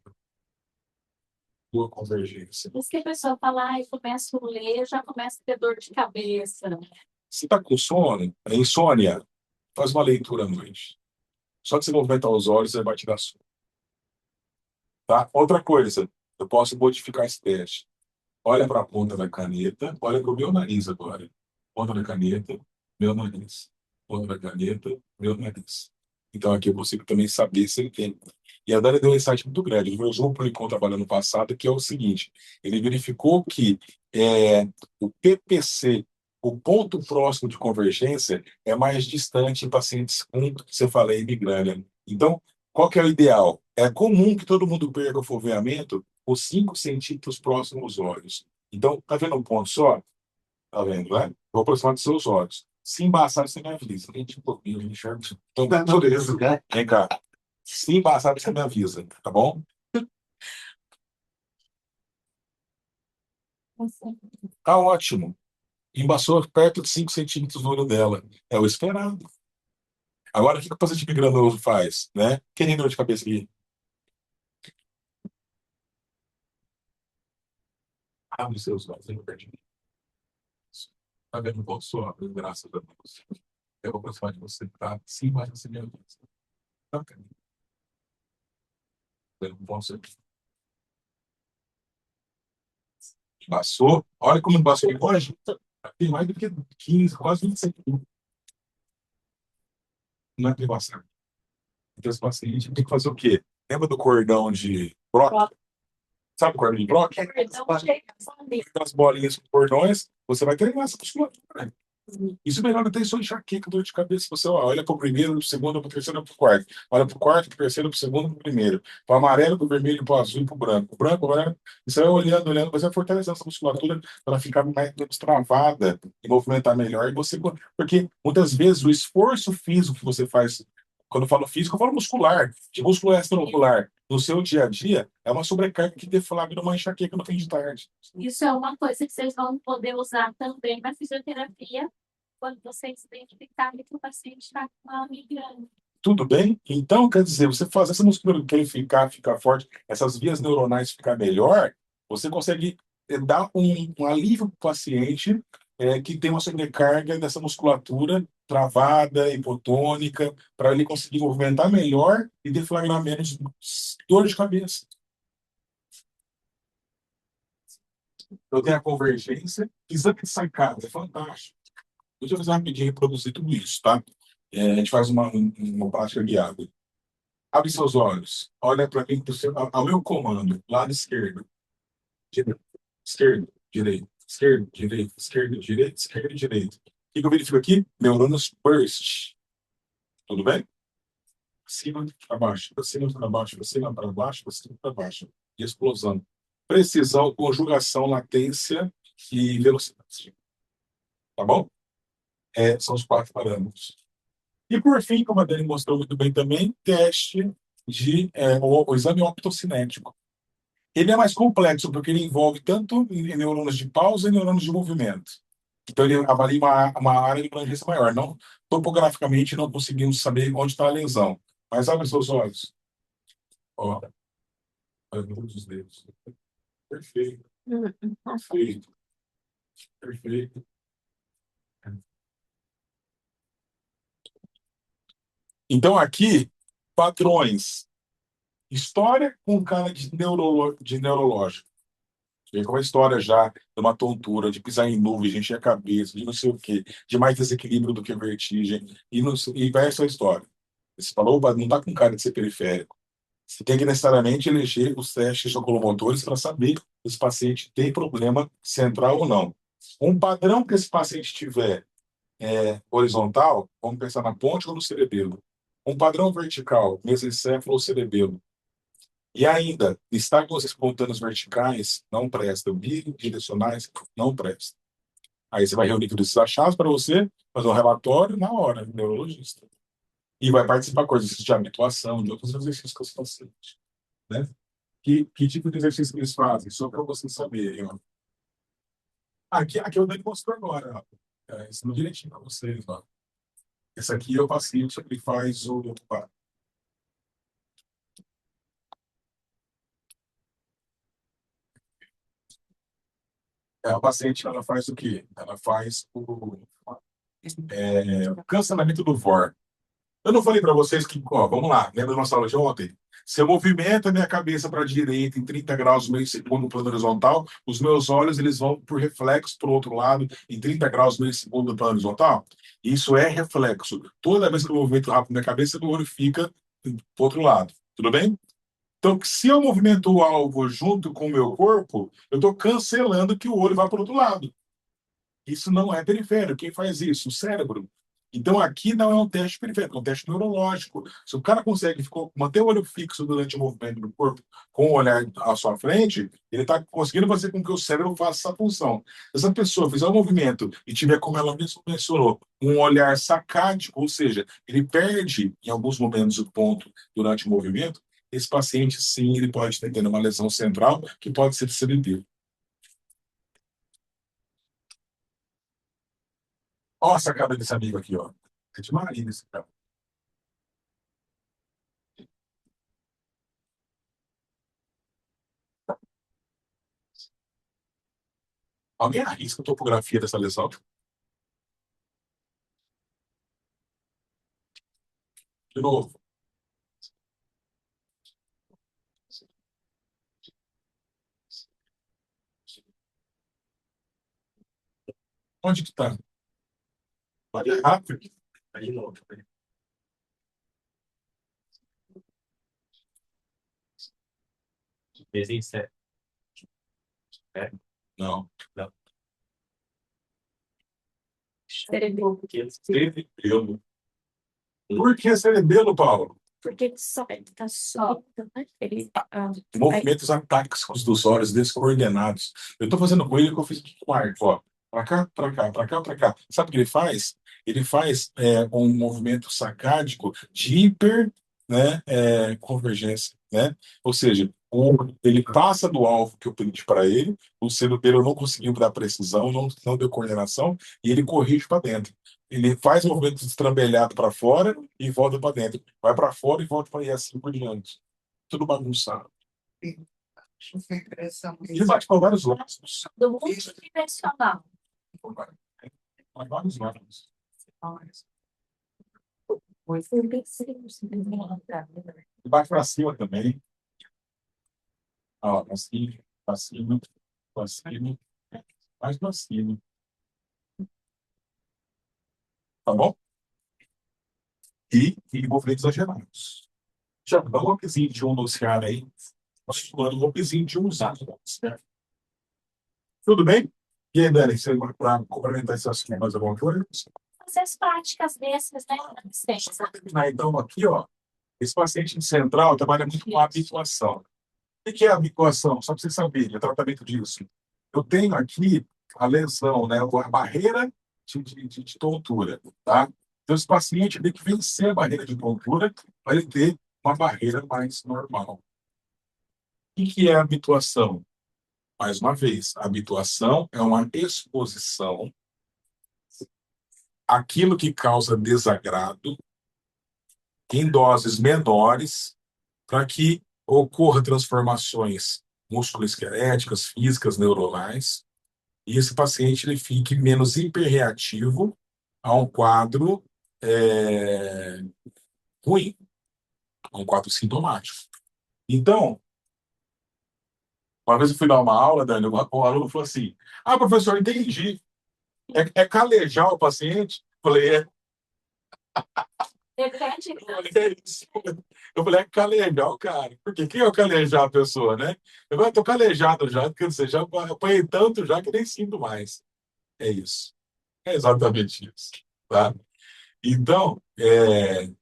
Boa convergência. Por isso que a pessoa fala, eu começo a ler, já começo a ter dor de cabeça. Se está com sono, é insônia, faz uma leitura à noite. Só de você movimentar os olhos, você vai te dar sono. Tá? Outra coisa, eu posso modificar esse teste. Olha para a ponta da caneta, olha para o meu nariz agora. Ponta da caneta, meu nariz. Ponta da caneta, meu nariz. Então aqui eu consigo também saber se ele tem. E a Dani deu um insight muito grande. Ele usou o Policon trabalhando no passado, que é o seguinte: ele verificou que o PPC, o ponto próximo de convergência, é mais distante em pacientes com cefaleia e migrânia. Então, qual que é o ideal? É comum que todo mundo perca o foveamento os 5 centímetros próximos aos olhos. Então, tá vendo um ponto só? Tá vendo, né? Vou aproximar dos seus olhos. Se embaçar, você me avisa. Gente, um pouquinho, eu enxergo. Então, beleza. Vem cá. Se embaçar, você me avisa, tá bom? Tá ótimo. Embaçou perto de 5 centímetros no olho dela. É o esperado. Agora, o que o paciente migranoso faz, né? Quem tem dor de cabeça aqui? Abre os seus olhos, vem perto de mim. Tá vendo um ponto só? Graças a Deus. Eu vou aproximar de você, tá? Sim, mas você me avisa. Tá, cara? Vendo um ponto só. Passou. Olha como passou hoje. Tem mais do que 15, quase 20 centímetros. Não é privação. Então, esse paciente tem que fazer o quê? Lembra do cordão de Brock? Sabe o cordão de Brock? Aquelas bolinhas com cordões, você vai treinar essa musculatura, né? Isso melhora até sua enxaqueca, dor de cabeça. Você olha para o primeiro, para o segundo, para o terceiro, para o quarto. Olha para o quarto, para o terceiro, para o segundo, para o primeiro. Para o amarelo, para o vermelho, para o azul e para o branco. O branco, o amarelo. E você vai olhando, olhando, você vai fortalecendo essa musculatura para ela ficar mais travada e movimentar melhor. E você, porque muitas vezes o esforço físico que você faz, quando eu falo físico, eu falo muscular, de músculo extramuscular, no seu dia a dia, é uma sobrecarga que deflagra uma enxaqueca no fim de tarde. Isso é uma coisa que vocês vão poder usar também na fisioterapia, quando vocês identificarem que o paciente está com uma migrânia. Tudo bem? Então, quer dizer, você faz essa musculatura ficar forte, essas vias neuronais ficar melhor, você consegue dá um alívio para o paciente que tem uma sobrecarga dessa musculatura travada, hipotônica, para ele conseguir movimentar melhor e deflagrar menos dor de cabeça. Eu tenho a convergência, exame de sacada, é fantástico. Deixa eu fazer rapidinho reproduzir tudo isso, tá? A gente faz uma prática guiada. Abre seus olhos, olha para mim, ao meu comando, lado esquerdo, direito, esquerdo, direito, esquerdo, direito, esquerdo, direito, esquerdo, direito. O que eu verifico aqui? Neurônios burst. Tudo bem? Cima para baixo, para cima para baixo, para cima para baixo, para cima para baixo. E explosão. Precisão, conjugação, latência e velocidade. Tá bom? São os 4 parâmetros. E por fim, como a Dani mostrou muito bem também, teste o exame optocinético. Ele é mais complexo porque ele envolve tanto neurônios de pausa e neurônios de movimento. Então ele avalia uma área de abrangência maior. Não, topograficamente não conseguimos saber onde está a lesão. Mas abre seus olhos. Ó, olha os dedos. Perfeito. Perfeito. Perfeito. Então aqui, padrões. História com cara de neurológico. Vem com uma história já de uma tontura, de pisar em nuvens, de encher a cabeça, de não sei o quê, de mais desequilíbrio do que vertigem, e vai essa história. Você falou, não está com cara de ser periférico. Você tem que necessariamente eleger os testes oculomotores para saber se esse paciente tem problema central ou não. Um padrão que esse paciente tiver horizontal, vamos pensar na ponte ou no cerebelo. Um padrão vertical, mesencéfalo ou cerebelo. E ainda, estágnos espontâneos verticais não prestam, bidirecionais não prestam. Aí você vai reunir todos esses achados para você fazer um relatório na hora, neurologista. E vai participar de coisas de habituação, de outros exercícios com os pacientes. Né? Que tipo de exercício eles fazem? Só para vocês saberem. Ó. Aqui eu dei mostrou agora. Ó. Ensinou direitinho para vocês. Ó. Esse aqui é o paciente que faz o. A paciente ela faz o quê? Ela faz o cancelamento do VOR. Eu não falei para vocês que, ó, vamos lá, lembra da nossa aula de ontem? Se eu movimento a minha cabeça para a direita em 30 graus meio segundo no plano horizontal, os meus olhos eles vão por reflexo para o outro lado em 30 graus meio segundo no plano horizontal. Isso é reflexo. Toda vez que eu movimento rápido minha cabeça, meu olho fica para o outro lado. Tudo bem? Então, se eu movimento o alvo junto com o meu corpo, eu estou cancelando que o olho vá para o outro lado. Isso não é periférico. Quem faz isso? O cérebro. Então, aqui não é um teste periférico, é um teste neurológico. Se o cara consegue manter o olho fixo durante o movimento do corpo com o olhar à sua frente, ele está conseguindo fazer com que o cérebro faça essa função. Se essa pessoa fizer um movimento e tiver, como ela mesmo mencionou, um olhar sacádico, ou seja, ele perde em alguns momentos o ponto durante o movimento, esse paciente, sim, ele pode estar tendo uma lesão central que pode ser cerebral. Olha a sacada desse amigo aqui, ó. É de Marília esse cara. Alguém arrisca a topografia dessa lesão? De novo. Onde que tá? Olha rápido. Aí de novo. Mesencéfalo. Não. Não. Cerebelo. Cerebelo. Por que cerebelo, Paulo? Porque ele só tá solto, né? Movimentos atáxicos dos olhos descoordenados. Eu estou fazendo com ele o que eu fiz com o Marco, ó. Para cá, para cá, para cá, para cá. Sabe o que ele faz? Ele faz um movimento sacádico de hiper, né, convergência, né? Ou seja, ele passa do alvo que eu pedi para ele, o cerebelo não conseguiu dar precisão, não deu coordenação, e ele corrige para dentro. Ele faz o movimento destrambelhado para fora e volta para dentro. Vai para fora e volta para e assim por diante. Tudo bagunçado. Ele bate por vários lados. Do multidimensional. Por vários lados. E bate para cima também. Ó, para cima, para cima, para cima. Mais para cima. Tá bom? E movimentos exagerados. Já dá um golpezinho de um nos caras aí. Musculando um golpezinho de um usado. Certo? Tudo bem? E aí, Dani, você vai para complementar esse assunto mais alguma coisa? Fazer as práticas desses, né? Só para terminar, então, aqui, ó. Esse paciente central trabalha muito com a habituação. O que é a habituação? Só para você saber, é tratamento disso. Eu tenho aqui a lesão, né? A barreira de tontura, tá? Então, esse paciente tem que vencer a barreira de tontura para ele ter uma barreira mais normal. O que é a habituação? Mais uma vez, a habituação é uma exposição àquilo que causa desagrado em doses menores para que ocorra transformações musculoesqueléticas, físicas, neuronais, e esse paciente ele fique menos hiperreativo a um quadro ruim, a um quadro sintomático. Então, uma vez eu fui dar uma aula, Dani, o aluno falou assim: ah, professor, entendi. É calejar o paciente? Eu falei, Depende. é isso. Eu falei, é calejar o cara. Por quê? Quem é o calejar a pessoa, né? Eu falei, tô calejado já, quer dizer, já apanhei tanto já que nem sinto mais. É isso. É exatamente isso. Tá? Então,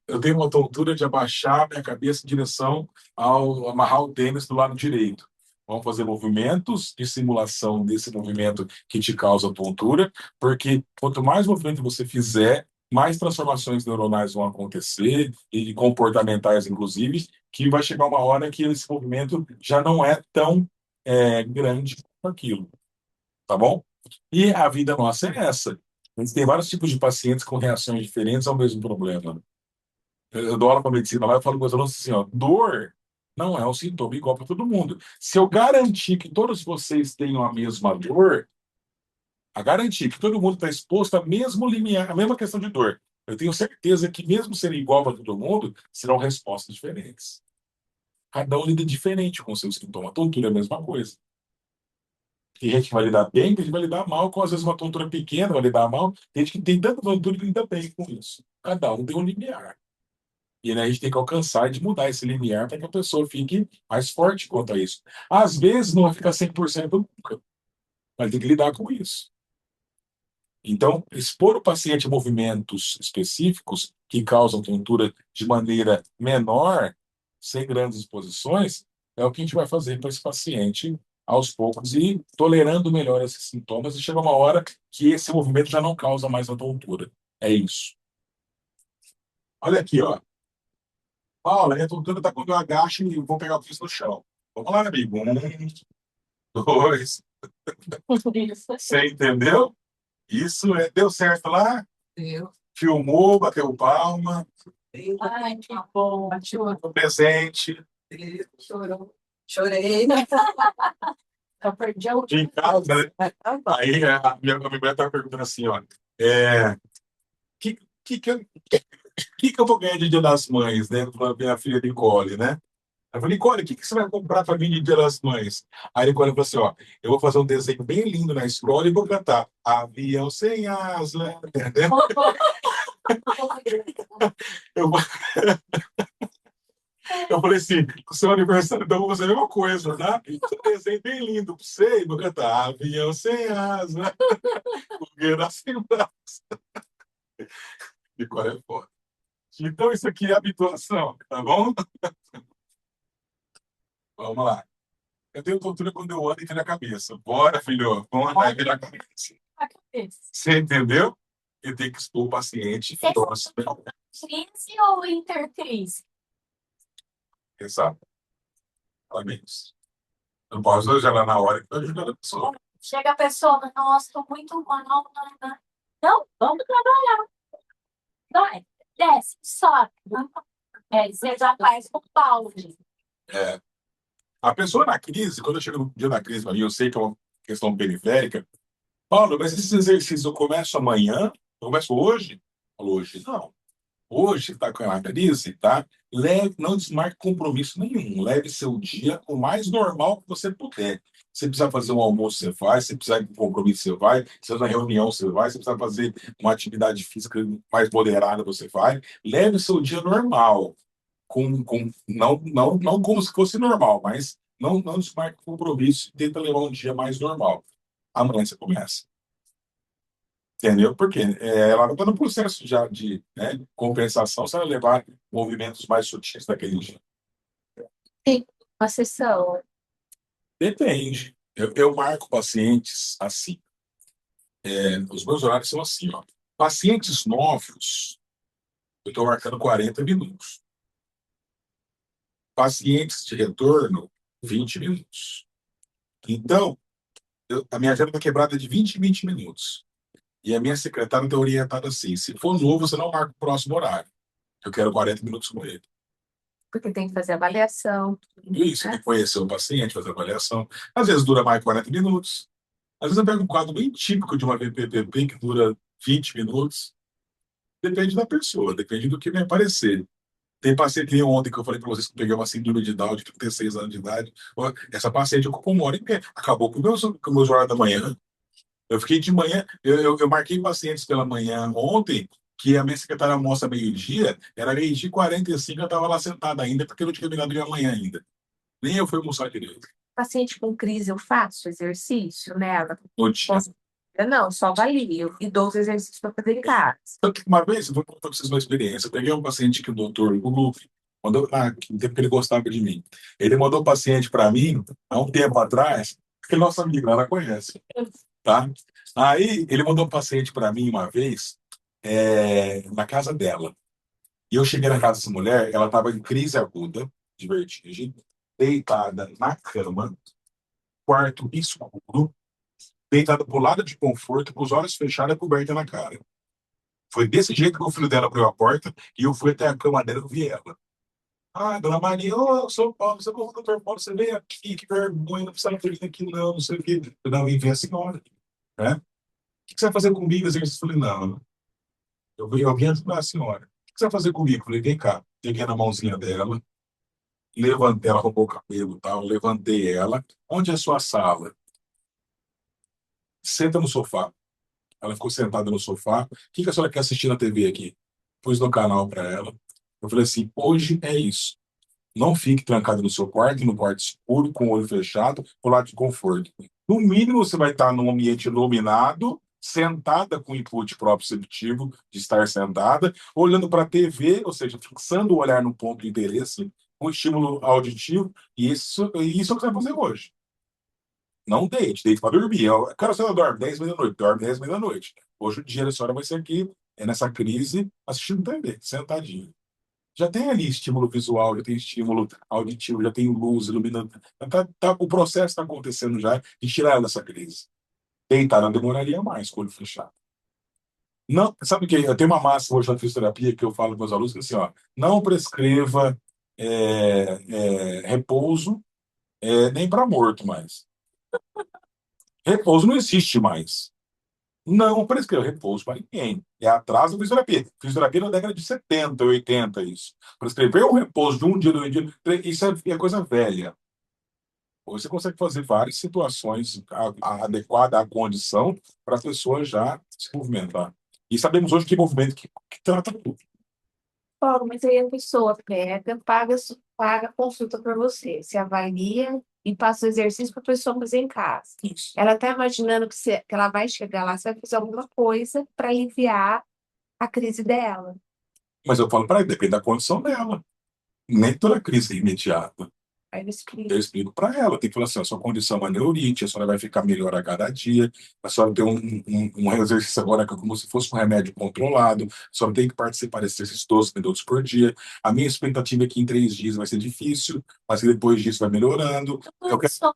eu tenho uma tontura de abaixar minha cabeça em direção ao amarrar o tênis do lado direito. Vamos fazer movimentos de simulação desse movimento que te causa tontura, porque quanto mais movimento você fizer, mais transformações neuronais vão acontecer, e comportamentais, inclusive, que vai chegar uma hora que esse movimento já não é tão grande quanto aquilo. Tá bom? E a vida nossa é essa. A gente tem vários tipos de pacientes com reações diferentes ao mesmo problema. Eu dou aula para medicina lá e falo com os alunos assim, ó, dor não é um sintoma igual para todo mundo. Se eu garantir que todos vocês tenham a mesma dor, a garantir que todo mundo está exposto ao mesmo limiar, a mesma questão de dor, eu tenho certeza que mesmo sendo igual para todo mundo, serão respostas diferentes. Cada um lida diferente com o seu sintoma. Tontura é a mesma coisa. Tem gente que vai lidar bem, tem gente que vai lidar mal, com às vezes uma tontura pequena vai lidar mal. Tem gente que tem tanta tontura que lida bem com isso. Cada um tem um limiar. E né, a gente tem que alcançar de mudar esse limiar para que a pessoa fique mais forte quanto a isso. Às vezes não vai ficar 100% nunca, mas tem que lidar com isso. Então, expor o paciente a movimentos específicos que causam tontura de maneira menor, sem grandes exposições, é o que a gente vai fazer para esse paciente aos poucos e tolerando melhor esses sintomas e chega uma hora que esse movimento já não causa mais a tontura. É isso. Olha aqui, ó. Paula, a tontura está quando eu agacho e vou pegar o piso no chão. Vamos lá, amigo. Dois. Você entendeu? Isso deu certo lá? Deu. Filmou, bateu palma, Ai, que bom. no presente. Chorou. Chorei. Eu perdi a última. Em casa, né? Aí a minha mulher estava perguntando assim, ó, que, que, que, eu- que eu vou ganhar de Dia das Mães, né? Para minha filha Nicole, né? Eu falei, Nicole, o que você vai comprar para mim de Dia das Mães? Aí a Nicole falou assim, ó, eu vou fazer um desenho bem lindo na escola e vou cantar Avião Sem Asa, entendeu? Eu, eu falei assim, o seu aniversário, então eu vou fazer a mesma coisa, tá? Um desenho bem lindo para você e vou cantar Avião Sem Asa, fogueira sem braço. Nicole é foda. Então isso aqui é habituação, tá bom? Vamos lá. Eu tenho tontura quando eu ando e vira a cabeça. Bora, filho, vamos andar e virar a cabeça. A cabeça. Você entendeu? Eu tenho que expor o paciente. Vocês são crise ou intercrise? Exato. Parabéns. Não posso ajudar na hora que estou ajudando a pessoa. Chega a pessoa, nossa, estou muito mal. Não, vamos trabalhar. Vai, desce, sobe. Você já faz com o balde. É. A pessoa na crise, quando eu chego no dia da crise para mim, eu sei que é uma questão periférica. Paulo, mas esse exercício eu começo amanhã? Eu começo hoje? Eu falo, hoje não. Hoje está com a crise, tá? Leve, não desmarque compromisso nenhum. Leve seu dia o mais normal que você puder. Se precisar fazer um almoço, você faz. Se precisar de um compromisso, você vai. Se precisar de uma reunião, você vai. Se precisar fazer uma atividade física mais moderada, você vai. Leve seu dia normal. Não como se fosse normal, mas não desmarque compromisso. Tenta levar um dia mais normal. Amanhã você começa. Entendeu? Porque ela está no processo já de, né, compensação, se ela levar movimentos mais sutis daquele dia. Tem uma sessão. Depende. Eu marco pacientes assim. Os meus horários são assim, ó. Pacientes novos, eu estou marcando 40 minutos. Pacientes de retorno, 20 minutos. Então, a minha agenda está quebrada de 20 em 20 minutos. E a minha secretária está orientada assim: se for novo, você não marca o próximo horário. Eu quero 40 minutos com ele. Porque tem que fazer avaliação. Isso, tem que conhecer o paciente, fazer avaliação. Às vezes dura mais 40 minutos. Às vezes eu pego um quadro bem típico de uma VPPP que dura 20 minutos. Depende da pessoa, depende do que vai aparecer. Tem paciente que nem ontem que eu falei para vocês que eu peguei uma síndrome de Down de 36 anos de idade. Ó, essa paciente ocupou uma hora e meia. Acabou com o meu horário da manhã. Eu fiquei de manhã, eu marquei pacientes pela manhã ontem, que a minha secretária mostra meio-dia, era meio-dia e 45, eu estava lá sentada ainda, porque eu não tinha terminado de amanhã ainda. Nem eu fui almoçar direito. Paciente com crise, eu faço exercício nela. No dia. Eu não, só avalio e dou os exercícios para fazer em casa. Tanto que uma vez, eu vou contar para vocês uma experiência. Eu peguei um paciente que o doutor, o Luffy, mandou, no tempo que ele gostava de mim. Ele mandou o paciente para mim, há um tempo atrás, que é nossa amiga, ela conhece, tá? Aí, ele mandou um paciente para mim uma vez, na casa dela. E eu cheguei na casa dessa mulher, ela estava em crise aguda de vertigem, deitada na cama, quarto escuro, deitada pro lado de conforto, com os olhos fechados e coberta na cara. Foi desse jeito que o filho dela abriu a porta e eu fui até a cama dela e vi ela. Ah, dona Maria, ô, sou Paulo, você como doutor Paulo, você veio aqui, que vergonha, não precisa ter vindo aqui, não sei o quê. Eu não, vim ver a senhora, né? O que você vai fazer comigo? Eu falei, não, eu vim ajudar a senhora. O que você vai fazer comigo? Eu falei, vem cá. Peguei na mãozinha dela, levantei, ela roubou o cabelo e tal, levantei ela. Onde é a sua sala? Senta no sofá. Ela ficou sentada no sofá. O que a senhora quer assistir na TV aqui? Pus no canal para ela. Eu falei assim, hoje é isso. Não fique trancado no seu quarto, no quarto escuro, com o olho fechado, por lado de conforto. No mínimo, você vai estar num ambiente iluminado, sentada com input proprioceptivo, de estar sentada, olhando para a TV, ou seja, fixando o olhar no ponto de interesse, com estímulo auditivo, e isso é o que você vai fazer hoje. Não deite para dormir. Cara, você não dorme 10 da noite, dorme 10 da noite. Hoje o dia da senhora vai ser aqui, nessa crise, assistindo TV, sentadinho. Já tem ali estímulo visual, já tem estímulo auditivo, já tem luz iluminando. O processo está acontecendo já de tirar ela dessa crise. Deitar não demoraria mais com o olho fechado. Não, sabe o que? Eu tenho uma máxima hoje na fisioterapia que eu falo com meus alunos, que é assim, ó, não prescreva repouso nem para morto mais. Repouso não existe mais. Não prescreva repouso para ninguém. É atraso da fisioterapia. Fisioterapia na década de 70, 80, isso. Prescrever o repouso de um dia, 2 dias, isso é coisa velha. Hoje você consegue fazer várias situações adequadas à condição para a pessoa já se movimentar. E sabemos hoje que movimento que trata tudo. Paulo, mas aí a pessoa pega, paga consulta para você, se avalia e passa o exercício para a pessoa fazer em casa. Isso. Ela está imaginando que ela vai chegar lá, você vai fazer alguma coisa para aliviar a crise dela. Mas eu falo para ela, depende da condição dela. Nem toda crise é imediata. Aí eu explico. Eu explico para ela, tem que falar assim, a sua condição é neurite, a senhora vai ficar melhor a cada dia, a senhora tem um exercício agora que é como se fosse um remédio controlado, a senhora tem que participar desse exercício 12 minutos por dia. A minha expectativa é que em 3 dias vai ser difícil, mas que depois disso vai melhorando. Eu quero... Só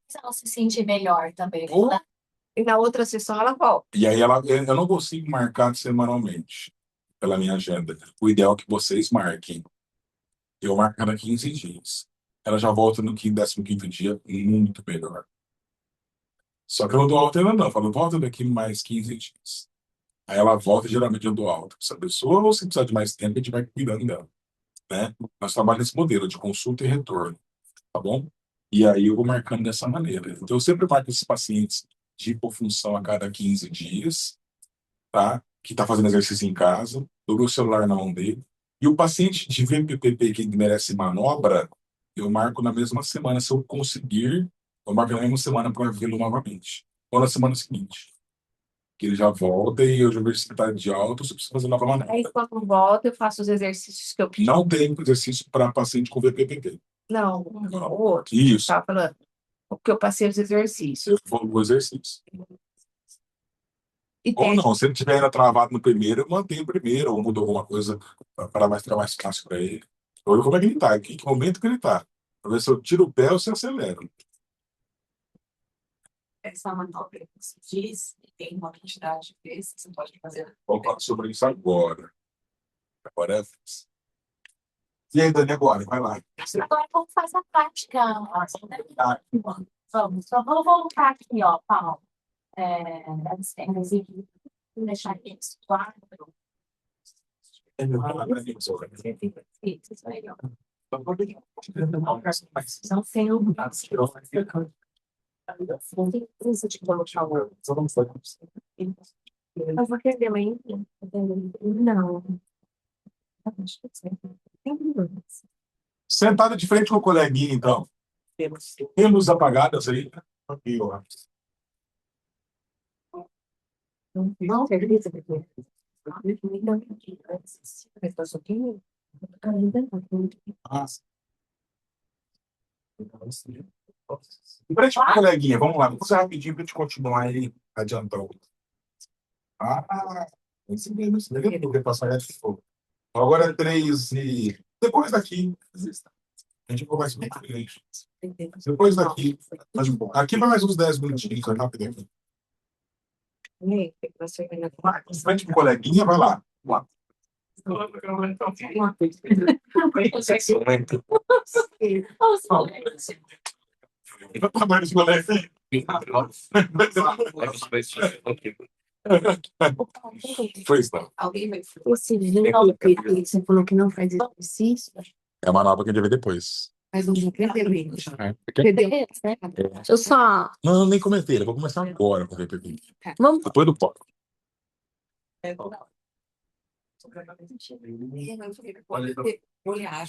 se ela se sentir melhor também. Ou- E na outra sessão ela volta. E aí eu não consigo marcar semanalmente pela minha agenda. O ideal é que vocês marquem. Eu marco cada 15 dias. ela já volta no 15º dia muito melhor. Só que eu não dou alta ainda não, eu falo, volta daqui mais 15 dias. Aí ela volta e geralmente eu dou alta pra essa pessoa, ou se precisar de mais tempo, a gente vai cuidando dela, né? Nós trabalhamos nesse modelo de consulta e retorno, tá bom? E aí eu vou marcando dessa maneira. Então eu sempre marco esses pacientes de hipofunção a cada 15 dias, tá? Que tá fazendo exercício em casa, dou meu celular na mão dele. E o paciente de VPPP que merece manobra, eu marco na mesma semana, se eu conseguir, eu marco na mesma semana para vê-lo novamente. Ou na semana seguinte. Que ele já volta e eu já vejo se ele tá de alta ou se precisa fazer nova manobra. Aí quando volta, eu faço os exercícios que eu pedi. Não tem exercício para paciente com VPPP. Não, o outro. Isso, Tava falando. Porque eu passei os exercícios. eu vou no exercício. E Ou tem não, se ele tiver ainda travado no primeiro, eu mantenho o primeiro, ou mudo alguma coisa para ficar mais fácil para ele. Ou eu vou ver que ele tá, em que momento que ele tá. Para ver se eu tiro o pé ou se eu acelero. Essa manobra que você diz, tem uma quantidade de vezes que você pode fazer. Vamos falar sobre isso agora. Agora é. E aí, Dani, agora? Vai lá. Agora vamos fazer a prática. Vamos, só vou voltar aqui, ó, Paulo. Vou deixar aqui esse quadro. Isso aí, ó. Não sei o eu vou perder o ainda. Não. Sentada de frente com o coleguinha, então. Tem luz apagadas aí? Aqui, ó. Não, certeza que Ah. De frente com o coleguinha, vamos lá. Vamos fazer rapidinho para a gente continuar aí adiantando. Esse mesmo, esse mesmo. Eu vou passar de fogo. Agora é 3 e... Depois daqui, a gente conversa com o cliente. Depois daqui, mais um pouco. Aqui vai mais uns 10 minutinhos, é rápido aqui. De frente com o coleguinha, vai lá. Vamos lá. Vai trabalhar nesse colégio. Foi isso, não. Alguém vai Esse vídeo que você falou que não faz exercício, É uma manobra que a gente vê depois. mas não perdeu ele. Quer? Perdeu. Eu só. Não, nem comentei. Eu vou começar agora com o VPP. Vamos. Depois do pó. olhar.